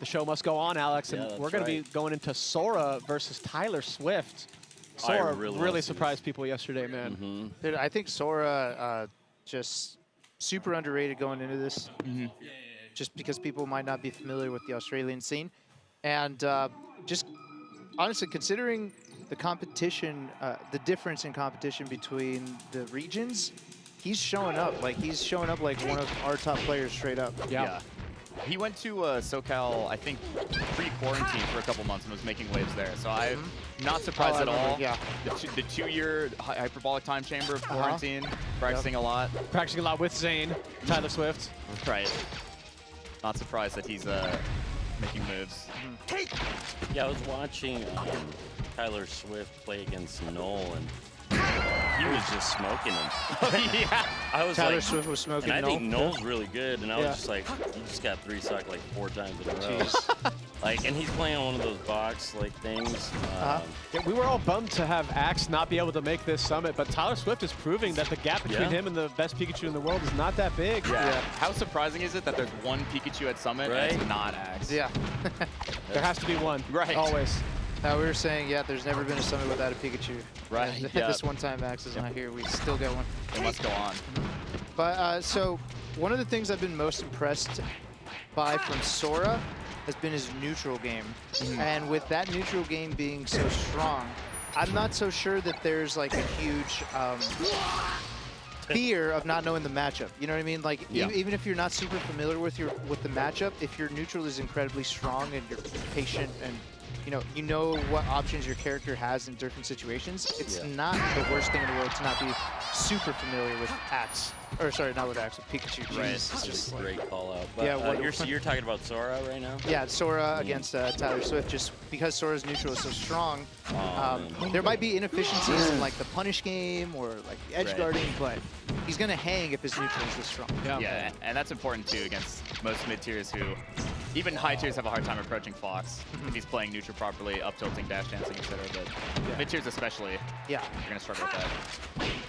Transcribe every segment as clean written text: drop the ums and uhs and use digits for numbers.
The show must go on, Alex, and Yeah, we're going to be going into Sora versus Tyler Swift. Sora really surprised people yesterday, man. Dude, I think Sora just super underrated going into this, just because people might not be familiar with the Australian scene. And just honestly, considering the competition, the difference in competition between the regions, he's showing up. Like, he's showing up like one of our top players straight up. Yeah. He went to SoCal, I think, pre-quarantine for a couple months and was making waves there. So I'm not surprised at all. Yeah. The 2-year hyperbolic time chamber of quarantine, practicing a lot. Practicing a lot with Zane, Tyler Swift. Right. Not surprised that he's making moves. Yeah, I was watching Tyler Swift play against Noel, and he was just smoking him. Yeah. I was Tyler like, Swift was smoking. and I think Noel's really good, and I was just like, he just got 3-socked like 4 times in a row. Like, and he's playing on one of those box like things. Yeah, we were all bummed to have Axe not be able to make this summit, but Tyler Swift is proving that the gap between him and the best Pikachu in the world is not that big. Yeah. How surprising is it that there's one Pikachu at Summit and it's not Axe? Yeah. There has to be one. Right. Always. We were saying, there's never been a summit without a Pikachu. Right. And this one time Max is not here, we still get one. It must go on. But so one of the things I've been most impressed by from Sora has been his neutral game. And with that neutral game being so strong, I'm not so sure that there's like a huge fear of not knowing the matchup. You know what I mean? Like even if you're not super familiar with the matchup, if your neutral is incredibly strong and you're patient and you know what options your character has in different situations, it's not the worst thing in the world to not be super familiar with Axe. Or sorry, not with Axe, with Pikachu. Right, Jesus, it's just a great call out. But, you're talking about Sora right now? Yeah, Sora against Tyler Swift, just because Sora's neutral is so strong. There might be inefficiencies in like the punish game or like the edge guarding, but he's gonna hang if his neutral is this strong. Yeah, and that's important too against most mid-tiers who, even high tiers have a hard time approaching Fox if he's playing neutral properly, up tilting, dash dancing, etc. But mid-tiers especially, you're gonna struggle with that.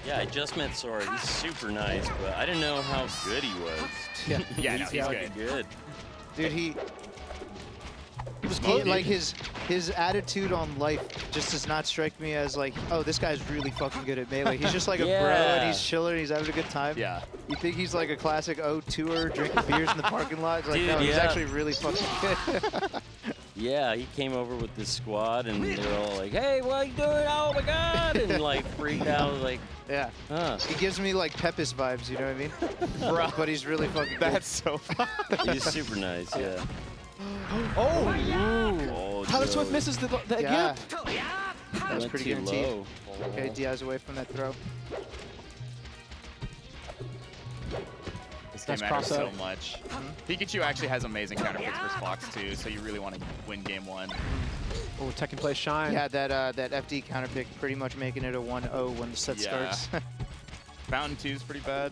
Yeah, I just met Sora. He's super nice, but I didn't know how good he was. Yeah, no, he's good. Dude, he like his attitude on life just does not strike me as like, oh, this guy's really fucking good at melee. He's just like a bro and he's chilling, he's having a good time. Yeah. You think he's like a classic O2er drinking beers in the parking lot? It's like, no, he's actually really fucking good. Yeah, he came over with this squad and they were all like, hey, what are you doing? Oh my god! And like freaked out, like, he gives me like Pepis vibes, you know what I mean? Bro, but he's really fucking good. That's so fun. He's super nice, yeah. Tyler Swift misses the gap. That was pretty guaranteed. Okay, Diaz away from that throw. This game matters so much. Pikachu actually has amazing counter picks versus Fox too, so you really want to win game 1. Oh, Tekken plays Shine. Yeah, that FD counter pick pretty much making it a 1-0 when the set starts. Fountain 2 is pretty bad.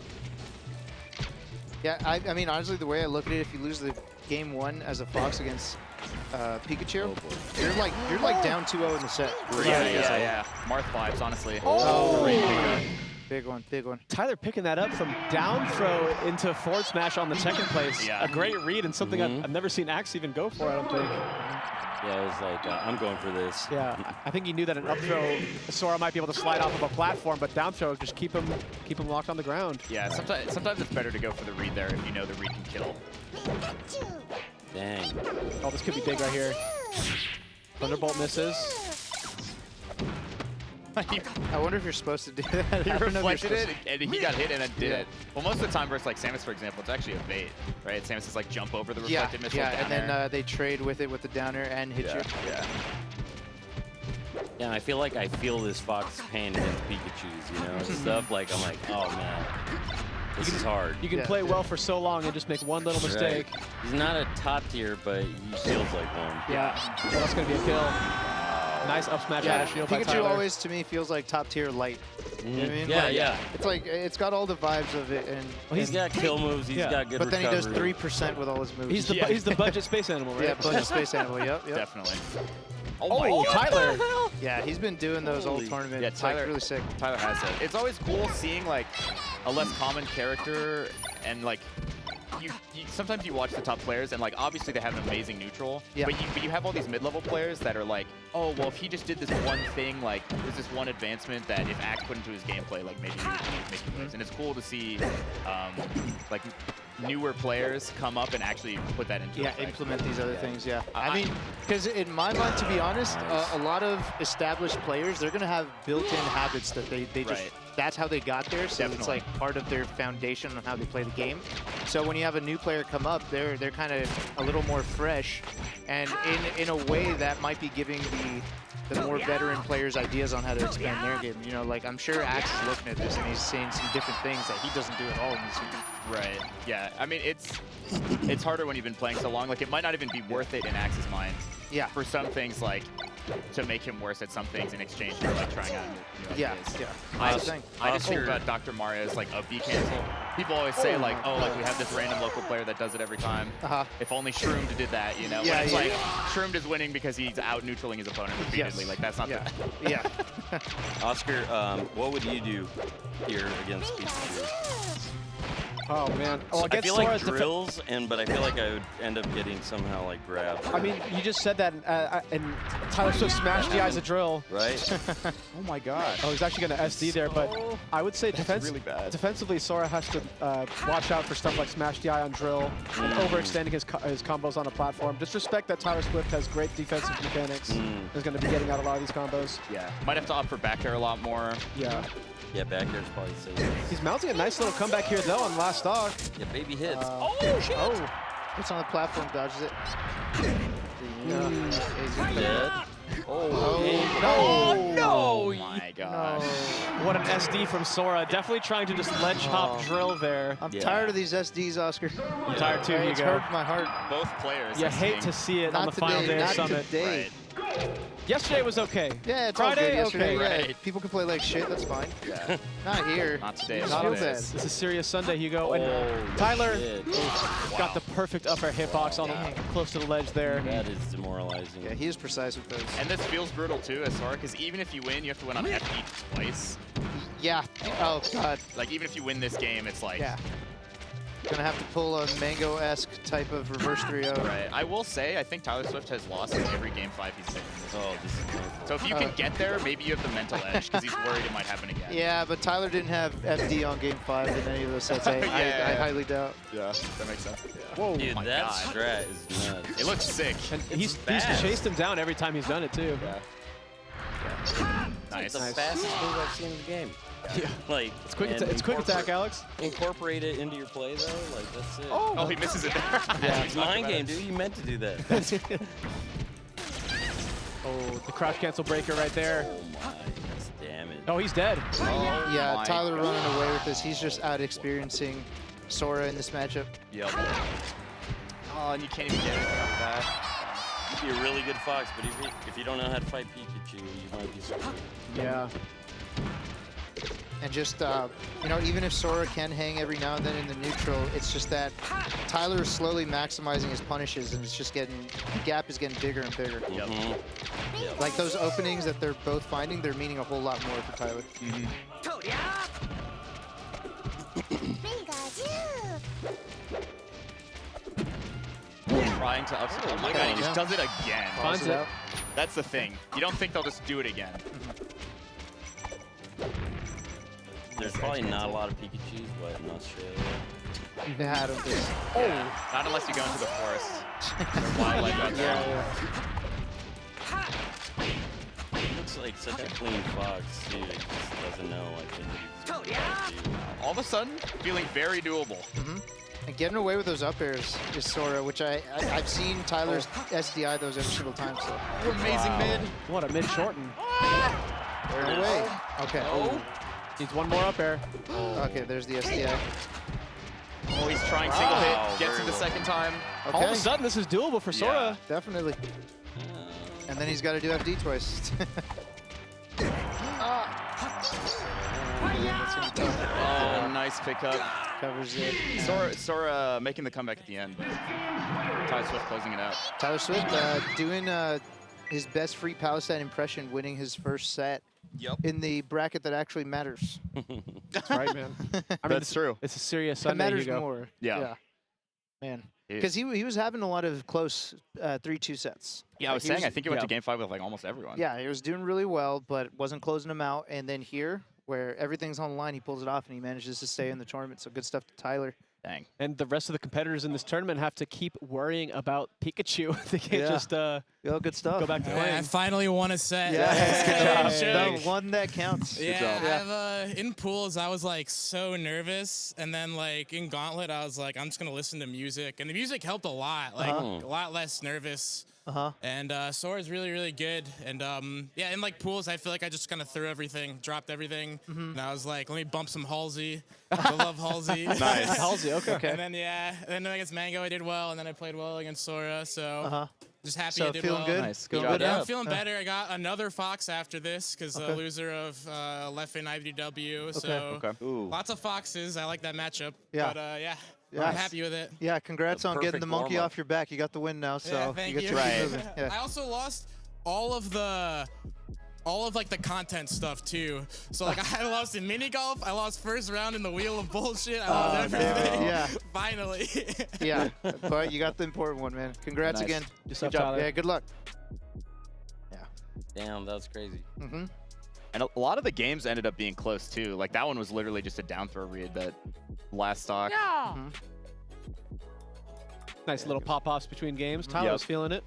Yeah, I mean, honestly, the way I look at it, if you lose the game 1 as a Fox against Pikachu, you're like down 2-0 in the set. Yeah. Marth vibes, honestly. Big one, big one. Tyler picking that up from down throw into forward smash on the second place. A great read and something I've never seen Axe even go for, I don't think. Yeah, I was like, I'm going for this. Yeah, I think he knew that an up throw, Sora might be able to slide off of a platform, but down throw, just keep him locked on the ground. Yeah, sometimes it's better to go for the read there if you know the read can kill. Dang. Oh, this could be big right here. Thunderbolt misses. I wonder if you're supposed to do that. He reflected it, and he got hit and then did it. Well, most of the time versus like Samus, for example, it's actually a bait, right? Samus is like jump over the reflected missile down and then they trade with it with the downer and hit you. Yeah, I feel like I feel this Fox pain against Pikachu's, you know, and stuff. Like, I'm like, oh man, this is hard. You can play well for so long and just make one little mistake. He's not a top tier, but he feels like one. Yeah, that's going to be a kill. Nice up smash out of shield by Pikachu Tyler. always, to me, feels like top tier light. You know what I mean? Yeah, It's like, it's got all the vibes of it. And he's got kill moves, he's got good recovery. But then he does 3% with all his moves. He's the budget space animal, right? Yeah, budget space animal, yep. Definitely. Oh, Tyler. Yeah, he's been doing those all tournament. Yeah, Tyler, like really sick. Tyler has it. It's always cool seeing like a less common character and like sometimes you watch the top players and like obviously they have an amazing neutral, yeah. but you have all these mid-level players that are like, oh well, if he just did this one thing, like there's this one advancement that if Axe put into his gameplay, like maybe he would make it moves. And it's cool to see like newer players come up and actually put that into effect. Implement these other things. Yeah, I mean, because in my mind, to be honest, a lot of established players, they're gonna have built-in habits that they just that's how they got there. So it's like part of their foundation on how they play the game. So when you have a new player come up, they're kind of a little more fresh, and in a way that might be giving the more veteran players ideas on how to expand their game. You know, like I'm sure Axe is looking at this and he's seeing some different things that he doesn't do at all in this game. Right. Yeah. I mean, it's harder when you've been playing so long. Like it might not even be worth it in Axe's mind. Yeah. For some things, like to make him worse at some things in exchange for like trying out new ideas. I just think about Dr. Mario's like up B cancel. People always say like, oh, like we have this random local player that does it every time. If only Shroomed did that, you know? When it's like Shroomed is winning because he's out neutraling his opponent repeatedly. Like that's not the Oscar, what would you do here against Pikachu? Oh man! Well, I feel like drills, but I feel like I would end up getting somehow like grabbed. I mean, you just said that, and Tyler Swift smashed the eyes a drill. Right. Oh my gosh! Oh, he's actually going to SD there, but I would say really bad. Defensively, Sora has to watch out for stuff like smash the eye on drill, overextending his combos on a platform. Just respect that Tyler Swift has great defensive mechanics. Is going to be getting out a lot of these combos. Yeah. Might have to opt for back air a lot more. Yeah. Yeah, back air's probably safe. He's mounting a nice little comeback here, though, on last stock. Yeah, baby hits. Oh, shit! Oh, it's on the platform, dodges it. Dead. Oh, no! Oh my gosh. No. What an SD from Sora. Definitely trying to just ledge hop drill there. I'm tired of these SDs, Oscar. I'm tired too, It's hurt my heart. Both players. You hate to see it on the final day of Summit. Today. Yesterday was okay. Yeah, it's Friday, all good yesterday. okay. Yeah. People can play like shit, that's fine. Yeah. Not here. Not today. Not Not bad. this is serious Sunday, Hugo. And Tyler got the perfect up air hitbox on close to the ledge there. That is demoralizing. Yeah, he is precise with those. And this feels brutal too as Sora, because even if you win, you have to win on FD twice. Yeah. Oh, God. Like, even if you win this game, it's like... Yeah. Gonna have to pull a Mango-esque type of reverse 3-0. Right. I will say, I think Tyler Swift has lost in every game 5 he's taken this Oh, this is painful. So if you can get there, maybe you have the mental edge, because he's worried it might happen again. Yeah, but Tyler didn't have FD on game 5 in any of those sets. I highly doubt. Yeah, that makes sense. Yeah. Whoa. Dude, my that God. strat is nuts. It looks sick. And he's chased him down every time he's done it, too. Yeah. Nice. It's Nice. the fastest move I've seen in the game. Yeah. Like, It's quick attack, Alex. Incorporate it into your play, though. Like, that's it. Oh, he misses it there. Yeah. It's mind game, dude. You meant to do that. Oh, the crouch cancel breaker right there. Oh, my. That's damage. Oh, he's dead. Oh Yeah, my Tyler God. running away with this. He's just out experiencing Sora in this matchup. Yep. Oh, and you can't even get anything off that. You'd be a really good Fox, but if you don't know how to fight Pikachu, you might be screwed. Yeah. And just, you know, even if Sora can hang every now and then in the neutral, it's just that Tyler is slowly maximizing his punishes, and it's just getting, the gap is getting bigger and bigger. Yep. Like those openings that they're both finding, they're meaning a whole lot more for Tyler. Trying to up. Oh my God, he just does it again. Finds it. That's the thing. You don't think they'll just do it again. There's probably not a lot of Pikachus, but in Australia. They had him. Yeah. Not unless you go into the forest. There's wildlife out there. Looks like such a clean Fox, dude. He just doesn't know like what he's about to do. All of a sudden, feeling very doable. And getting away with those up airs is Sora, which I've seen Tyler's SDI those every single time. So Amazing mid. What a mid shorten. There it no is. way. Okay. Oh. Needs one more up air. Okay, there's the SDI. Oh, he's trying single Wow, hit. Gets very it the well. second time. Okay. All of a sudden, this is doable for Sora. Definitely. And then he's got to do FD twice. Oh, nice pickup. Covers it. Sora making the comeback at the end, but Tyler Swift closing it out. Tyler Swift doing his best free Palestine impression, winning his first set in the bracket that actually matters. That's right, man. I mean, That's true. It's a serious That Sunday, matters Hugo. more. Yeah. Man. Because he was having a lot of close 3-2 sets. Yeah, I was saying, I think he went to game 5 with like almost everyone. Yeah, he was doing really well, but wasn't closing them out. And then here, where everything's on the line, he pulls it off and he manages to stay in the tournament. So good stuff to Tyler. Dang. And the rest of the competitors in this tournament have to keep worrying about Pikachu. They can't just good stuff. go back to playing. I finally won a set. The one that counts. In pools, I was like so nervous. And then like in Gauntlet, I was like, I'm just going to listen to music. And the music helped a lot, like a lot less nervous. And Sora's really, really good. And in like pools, I feel like I just kind of threw everything, dropped everything. And I was like, let me bump some Halsey. I love Halsey. Nice. Halsey, okay. And then against Mango, I did well. And then I played well against Sora. So just happy I did feeling well. good? Nice. Feeling Good good? Yeah, I'm feeling better. I got another Fox after this because the loser of Leffen IBDW. So lots of Foxes. I like that matchup. Yeah. But I'm happy with it. Yeah, congrats on getting the monkey warm-up. off your back. You got the win now, so thank you get you. to keep moving. Yeah. I also lost all of like the content stuff too. So like I lost in mini golf. I lost first round in the wheel of bullshit. I lost everything. Yeah. Finally. Yeah, but you got the important one, man. Congrats again. Good job. Yeah, good luck. Yeah. Damn, that's crazy. And a lot of the games ended up being close too. Like that one was literally just a down throw read that last stock. Yeah. Nice little pop-offs between games. Tyler was feeling it.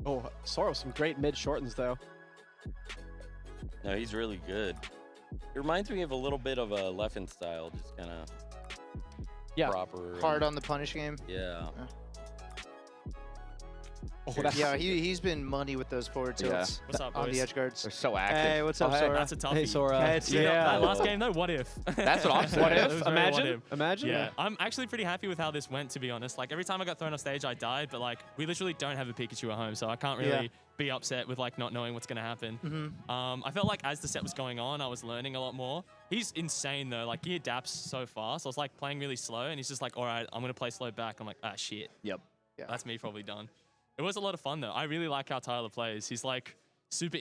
Oh, Sora with some great mid-shortens, though. No, he's really good. It reminds me of a little bit of a Leffen style, just kind of proper. Hard on the punish game. Yeah. Yeah, he's been money with those forward tilts What's up, on boys? the edge guards. They're so active. Hey, what's up, Sora? That's a toughie. Hey, Sora. That last game, though, what if? That's what I'm saying. What It if? was very what Imagine? if. Imagine? Yeah, I'm actually pretty happy with how this went, to be honest. Like, every time I got thrown off stage, I died, but, like, we literally don't have a Pikachu at home, so I can't really be upset with, like, not knowing what's going to happen. I felt like as the set was going on, I was learning a lot more. He's insane, though. Like, he adapts so fast. I was, like, playing really slow, and he's just like, all right, I'm going to play slow back. I'm like, ah, shit. Yep. Yeah. That's me probably done. It was a lot of fun, though. I really like how Tyler plays. He's, like, super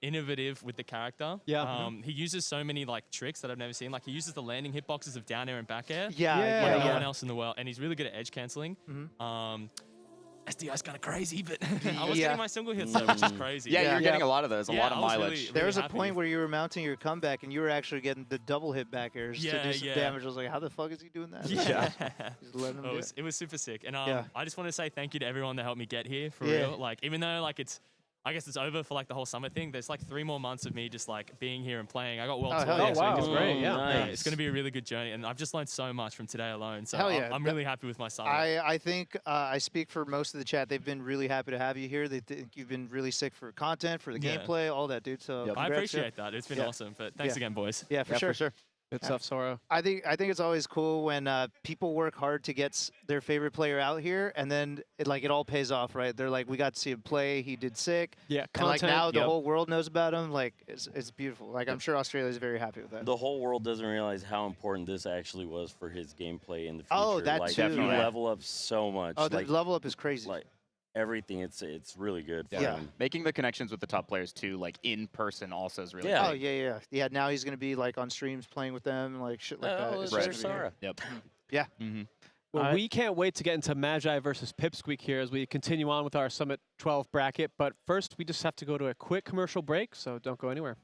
innovative with the character. Yeah. He uses so many, like, tricks that I've never seen. Like, he uses the landing hitboxes of down air and back air. Yeah. Like no one else in the world. And he's really good at edge canceling. SDI's kind of crazy, but I was getting my single hits, though, which is crazy. Yeah, you're getting a lot of those, a lot of I was mileage. really There was a happy. point where you were mounting your comeback and you were actually getting the double hit back airs to do some damage. I was like, how the fuck is he doing that? Yeah. Just letting him do it. It was super sick. And I just want to say thank you to everyone that helped me get here, for real. Like, even though, like, I guess it's over for like the whole summer thing. There's like 3 more months of me just like being here and playing. I got World Tour next week. It's great. Yeah. Nice. It's going to be a really good journey, and I've just learned so much from today alone. So Hell yeah. I'm really happy with my summer. I think I speak for most of the chat. They've been really happy to have you here. They think you've been really sick for content, for the gameplay, all that, dude. So I congrats, appreciate that. It's been awesome. But thanks again, boys. Yeah, for sure. Good stuff, Sora. I think it's always cool when people work hard to get their favorite player out here, and then it all pays off, right? They're like, we got to see him play. He did sick. Yeah, and like content. now the whole world knows about him. Like it's beautiful. Like I'm sure Australia's very happy with that. The whole world doesn't realize how important this actually was for his gameplay in the future. Oh, that like, too. You level up so much. Oh, the like, level up is crazy. Like everything, it's really good for Yeah. him. Making the connections with the top players too, like in person, also is really Yeah. Oh yeah. Now he's gonna be like on streams playing with them, like shit like that. It's There's just gonna be Sora. Yep. Yeah. Well, we can't wait to get into Magi versus Pipsqueak here as we continue on with our Summit 12 bracket. But first, we just have to go to a quick commercial break, so don't go anywhere.